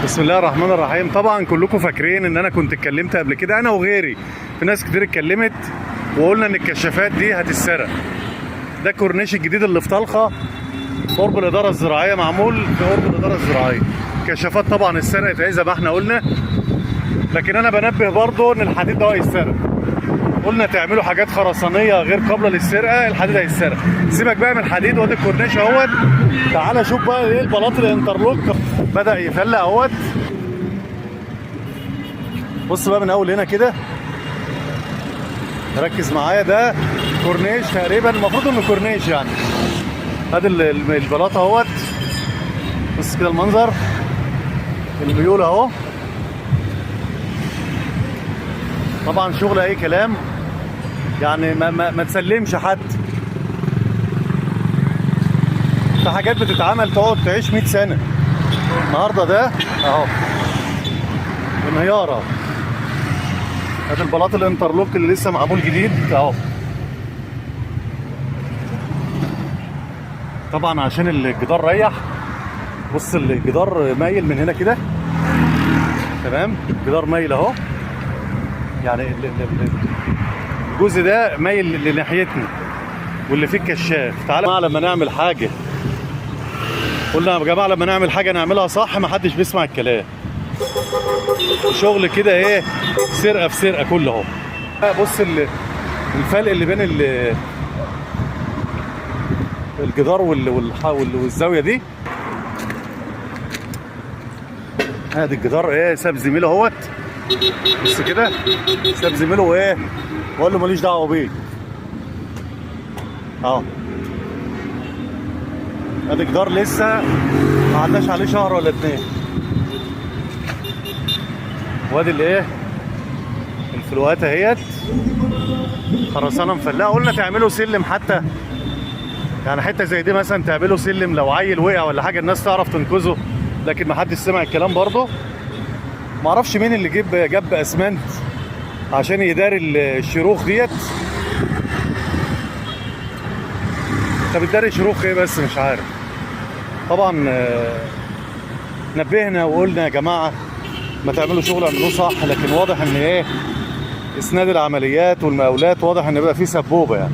بسم الله الرحمن الرحيم. طبعا كلكم فاكرين ان انا كنت اتكلمت قبل كده، انا وغيري، في ناس كتير اتكلمت وقلنا ان الكشافات دي هتتسرق. ده الكورنيش الجديد اللي في طلخه قرب الاداره الزراعيه، معمول في قرب الاداره الزراعيه. كشافات طبعا اتسرقت زي ما احنا قلنا، لكن انا بنبه برضه ان الحديد ده هيتسرق. قلنا تعملوا حاجات خرسانيه غير قابله للسرقه، الحديد هيتسرق. سيبك بقى من الحديد، وادي الكورنيش اهوت. تعالى شوف بقى ايه البلاط الانترلوك بدا يفلق اهوت. بص بقى من اول هنا كده، ركز معايا. ده كورنيش تقريبا، المفروض انه كورنيش يعني. ادي البلاط اهوت. بص كده المنظر، الميول اهو. طبعا شغل اي كلام يعني، ما تسلمش حد. في حاجات بتتعمل تقعد تعيش 100 سنه. النهارده ده اهو انهيار اهو. ادي البلاط الانترلوك اللي لسه معمول جديد اهو. طبعا عشان الجدار ريح. بص الجدار مايل من هنا كده، تمام. الجدار مايل اهو، يعني الجزء ده مايل لناحيتنا واللي فيه الكشاف. تعالى يا جماعه لما نعمل حاجه، قلنا يا جماعه لما نعمل حاجه نعملها صح، ما حدش بيسمع الكلام. شغل كده ايه، سرقه في سرقه كله اهو. بص الفرق اللي بين الجدار والزاويه دي. ادي الجدار ايه، ساب زميله اهوت. بص كده، ساب زميله ايه، وقال له ماليش دعوه بيه اهو. ادي جدار لسه ما عداش عليه شهر ولا اتنين. وادي الايه، الفلوهات اهيت، خرسانه مفلقه. قلنا تعملوا سلم حتى، يعني حته زي دي مثلا تعملوا سلم لو عيل وقع ولا حاجه الناس تعرف تنقذه، لكن ما حدش سمع الكلام برضه. ما اعرفش مين اللي جاب اسمنت عشان يداري الشروخ ديت. طب بتداري شروخ ايه بس، مش عارف. طبعا نبهنا وقلنا يا جماعه ما تعملوا شغل اعملوه صح، لكن واضح ان ايه، اسناد العمليات والمقاولات واضح ان بقى فيه سبوبه يعني.